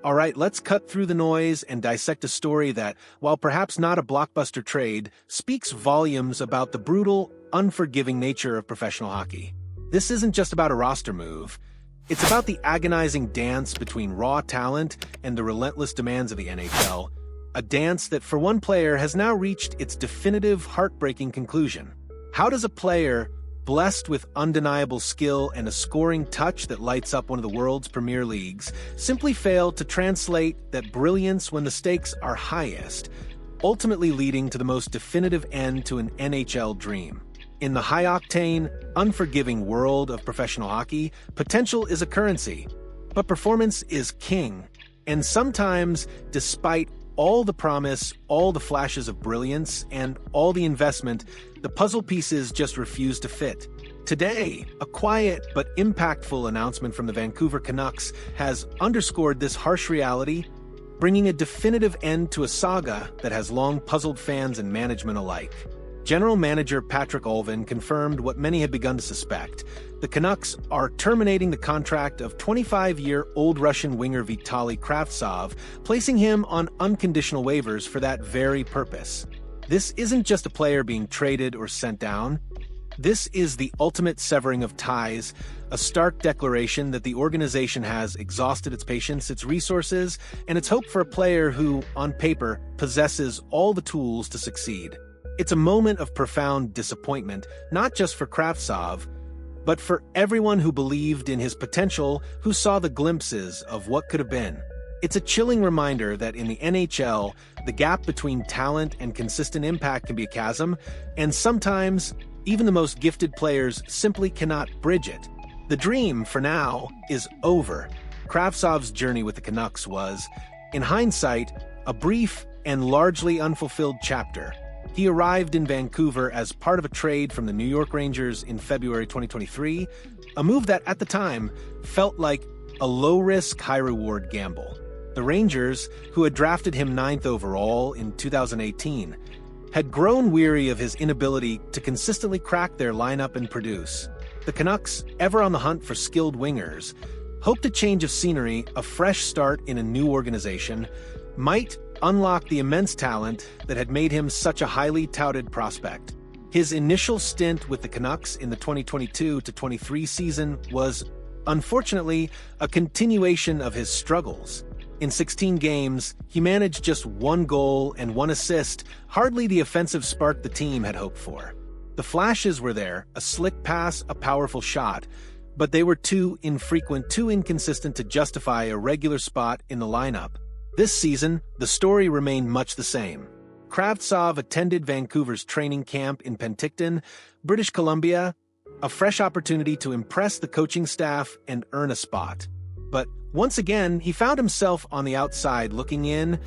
All right, let's cut through the noise and dissect a story that, while perhaps not a blockbuster trade, speaks volumes about the brutal, unforgiving nature of professional hockey. This isn't just about a roster move. It's about the agonizing dance between raw talent and the relentless demands of the NHL, a dance that for one player has now reached its definitive, heartbreaking conclusion. How does a player, blessed with undeniable skill and a scoring touch that lights up one of the world's premier leagues, simply fail to translate that brilliance when the stakes are highest, ultimately leading to the most definitive end to an NHL dream? In the high-octane, unforgiving world of professional hockey, potential is a currency, but performance is king. And sometimes, despite all the promise, all the flashes of brilliance, and all the investment, the puzzle pieces just refuse to fit. Today, a quiet but impactful announcement from the Vancouver Canucks has underscored this harsh reality, bringing a definitive end to a saga that has long puzzled fans and management alike. General Manager Patrik Allvin confirmed what many had begun to suspect. The Canucks are terminating the contract of 25-year-old Russian winger Vitali Kravtsov, placing him on unconditional waivers for that very purpose. This isn't just a player being traded or sent down. This is the ultimate severing of ties, a stark declaration that the organization has exhausted its patience, its resources, and its hope for a player who, on paper, possesses all the tools to succeed. It's a moment of profound disappointment, not just for Kravtsov, but for everyone who believed in his potential, who saw the glimpses of what could have been. It's a chilling reminder that in the NHL, the gap between talent and consistent impact can be a chasm, and sometimes, even the most gifted players simply cannot bridge it. The dream, for now, is over. Kravtsov's journey with the Canucks was, in hindsight, a brief and largely unfulfilled chapter. He arrived in Vancouver as part of a trade from the New York Rangers in February 2023, a move that, at the time, felt like a low-risk, high-reward gamble. The Rangers, who had drafted him 9th overall in 2018, had grown weary of his inability to consistently crack their lineup and produce. The Canucks, ever on the hunt for skilled wingers, hoped a change of scenery, a fresh start in a new organization, might unlock the immense talent that had made him such a highly touted prospect. His initial stint with the Canucks in the 2022-23 season was, unfortunately, a continuation of his struggles. In 16 games, he managed just 1 goal and 1 assist, hardly the offensive spark the team had hoped for. The flashes were there, a slick pass, a powerful shot, but they were too infrequent, too inconsistent to justify a regular spot in the lineup. This season, the story remained much the same. Kravtsov attended Vancouver's training camp in Penticton, British Columbia, a fresh opportunity to impress the coaching staff and earn a spot. But once again, he found himself on the outside looking in,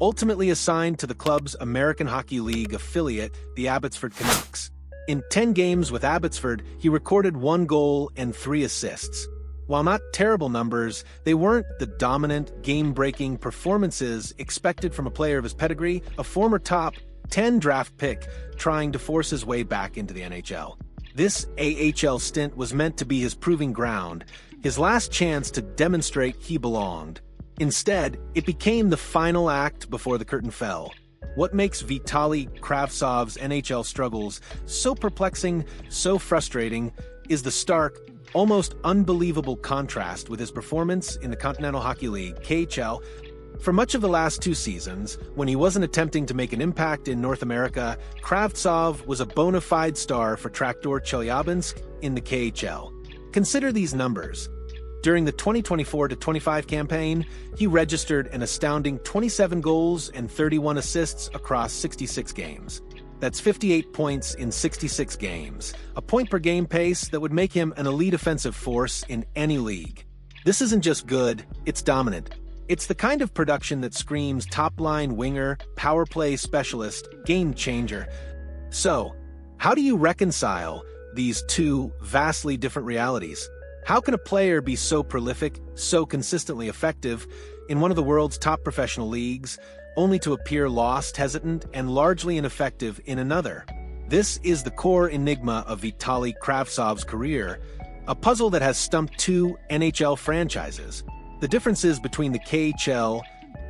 ultimately assigned to the club's American Hockey League affiliate, the Abbotsford Canucks. In 10 games with Abbotsford, he recorded 1 goal and 3 assists. While not terrible numbers, they weren't the dominant, game-breaking performances expected from a player of his pedigree, a former top 10 draft pick trying to force his way back into the NHL. This AHL stint was meant to be his proving ground, his last chance to demonstrate he belonged. Instead, it became the final act before the curtain fell. What makes Vitali Kravtsov's NHL struggles so perplexing, so frustrating, is the stark, almost unbelievable contrast with his performance in the Continental Hockey League, KHL. For much of the last 2 seasons, when he wasn't attempting to make an impact in North America, Kravtsov was a bona fide star for Traktor Chelyabinsk in the KHL. Consider these numbers. During the 2024-25 campaign, he registered an astounding 27 goals and 31 assists across 66 games. That's 58 points in 66 games, a point-per-game pace that would make him an elite offensive force in any league. This isn't just good, it's dominant. It's the kind of production that screams top-line winger, power play specialist, game changer. So, how do you reconcile these 2 vastly different realities? How can a player be so prolific, so consistently effective in one of the world's top professional leagues, only to appear lost, hesitant, and largely ineffective in another? This is the core enigma of Vitali Kravtsov's career, a puzzle that has stumped 2 NHL franchises. The differences between the KHL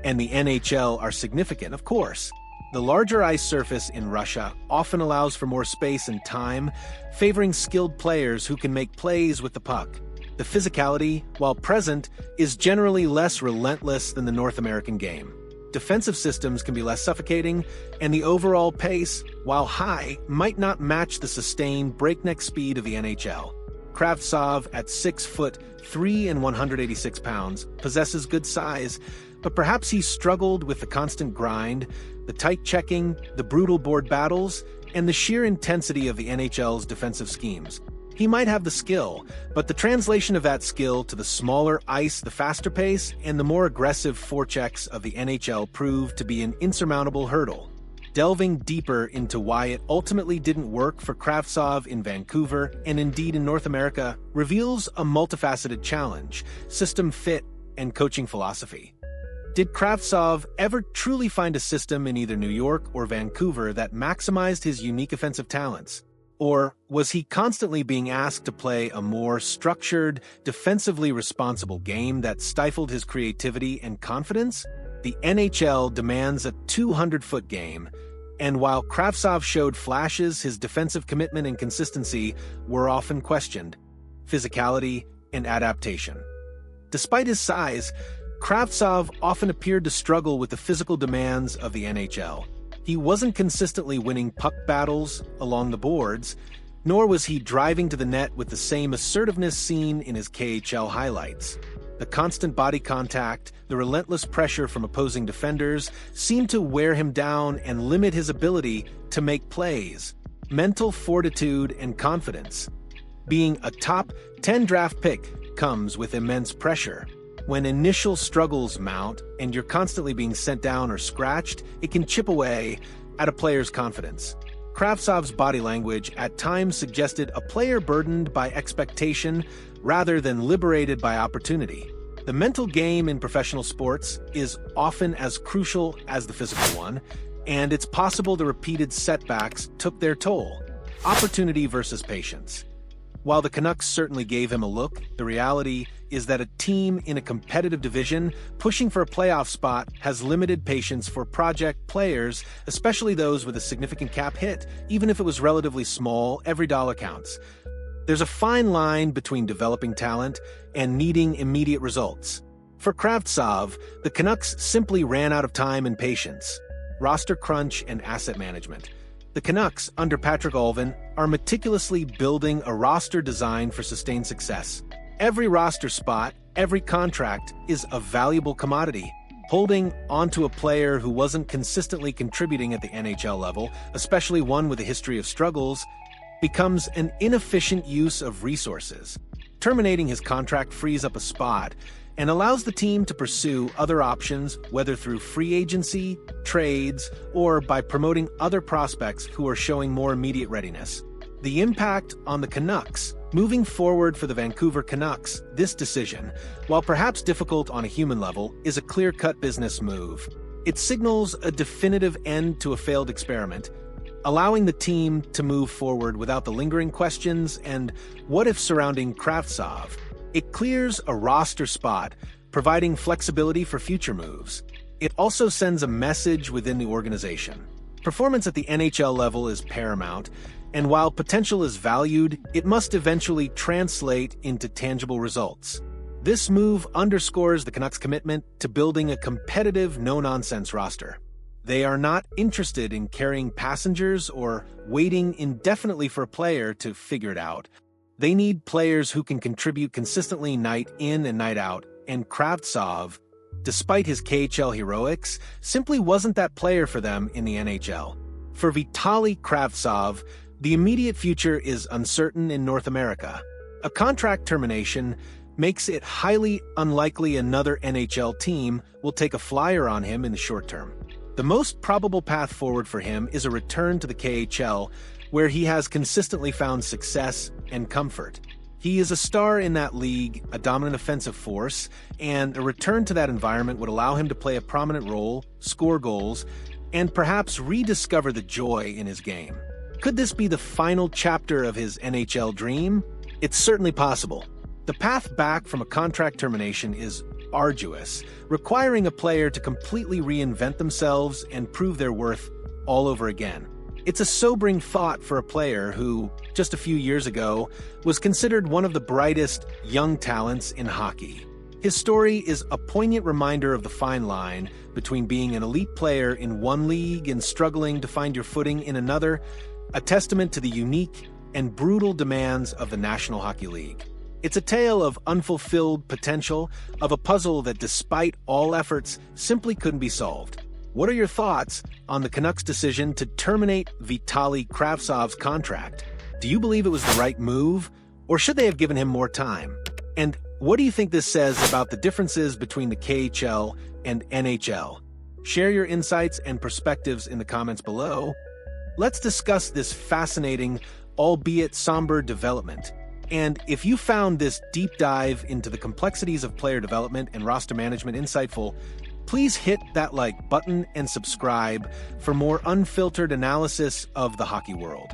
and the NHL are significant, of course. The larger ice surface in Russia often allows for more space and time, favoring skilled players who can make plays with the puck. The physicality, while present, is generally less relentless than the North American game. Defensive systems can be less suffocating, and the overall pace, while high, might not match the sustained breakneck speed of the NHL. Kravtsov, at 6'3" and 186 pounds, possesses good size, but perhaps he struggled with the constant grind, the tight checking, the brutal board battles, and the sheer intensity of the NHL's defensive schemes. He might have the skill, but the translation of that skill to the smaller ice, the faster pace, and the more aggressive forechecks of the NHL proved to be an insurmountable hurdle. Delving deeper into why it ultimately didn't work for Kravtsov in Vancouver, and indeed in North America, reveals a multifaceted challenge, system fit, and coaching philosophy. Did Kravtsov ever truly find a system in either New York or Vancouver that maximized his unique offensive talents? Or was he constantly being asked to play a more structured, defensively responsible game that stifled his creativity and confidence? The NHL demands a 200-foot game, and while Kravtsov showed flashes, his defensive commitment and consistency were often questioned. Physicality and adaptation. Despite his size, Kravtsov often appeared to struggle with the physical demands of the NHL. He wasn't consistently winning puck battles along the boards, nor was he driving to the net with the same assertiveness seen in his KHL highlights. The constant body contact, the relentless pressure from opposing defenders seemed to wear him down and limit his ability to make plays. Mental fortitude and confidence. Being a top 10 draft pick comes with immense pressure. When initial struggles mount and you're constantly being sent down or scratched, it can chip away at a player's confidence. Kravtsov's body language at times suggested a player burdened by expectation rather than liberated by opportunity. The mental game in professional sports is often as crucial as the physical one, and it's possible the repeated setbacks took their toll. Opportunity versus patience. While the Canucks certainly gave him a look, the reality is that a team in a competitive division pushing for a playoff spot has limited patience for project players, especially those with a significant cap hit. Even if it was relatively small, every dollar counts. There's a fine line between developing talent and needing immediate results. For Kravtsov, the Canucks simply ran out of time and patience. Roster crunch and asset management. The Canucks, under Patrik Allvin, are meticulously building a roster designed for sustained success. Every roster spot, every contract is a valuable commodity. Holding onto a player who wasn't consistently contributing at the NHL level, especially one with a history of struggles, becomes an inefficient use of resources. Terminating his contract frees up a spot and allows the team to pursue other options, whether through free agency, trades, or by promoting other prospects who are showing more immediate readiness. The impact on the Canucks. Moving forward for the Vancouver Canucks, this decision, while perhaps difficult on a human level, is a clear-cut business move. It signals a definitive end to a failed experiment, allowing the team to move forward without the lingering questions and what-if surrounding Kravtsov. It clears a roster spot, providing flexibility for future moves. It also sends a message within the organization. Performance at the NHL level is paramount, and while potential is valued, it must eventually translate into tangible results. This move underscores the Canucks' commitment to building a competitive, no-nonsense roster. They are not interested in carrying passengers or waiting indefinitely for a player to figure it out. They need players who can contribute consistently night in and night out, and Kravtsov, despite his KHL heroics, simply wasn't that player for them in the NHL. For Vitali Kravtsov, the immediate future is uncertain in North America. A contract termination makes it highly unlikely another NHL team will take a flyer on him in the short term. The most probable path forward for him is a return to the KHL, where he has consistently found success and comfort. He is a star in that league, a dominant offensive force, and a return to that environment would allow him to play a prominent role, score goals, and perhaps rediscover the joy in his game. Could this be the final chapter of his NHL dream? It's certainly possible. The path back from a contract termination is arduous, requiring a player to completely reinvent themselves and prove their worth all over again. It's a sobering thought for a player who, just a few years ago, was considered one of the brightest young talents in hockey. His story is a poignant reminder of the fine line between being an elite player in one league and struggling to find your footing in another, a testament to the unique and brutal demands of the National Hockey League. It's a tale of unfulfilled potential, of a puzzle that, despite all efforts, simply couldn't be solved. What are your thoughts on the Canucks' decision to terminate Vitali Kravtsov's contract? Do you believe it was the right move, or should they have given him more time? And what do you think this says about the differences between the KHL and NHL? Share your insights and perspectives in the comments below. Let's discuss this fascinating, albeit somber development. And if you found this deep dive into the complexities of player development and roster management insightful, please hit that like button and subscribe for more unfiltered analysis of the hockey world.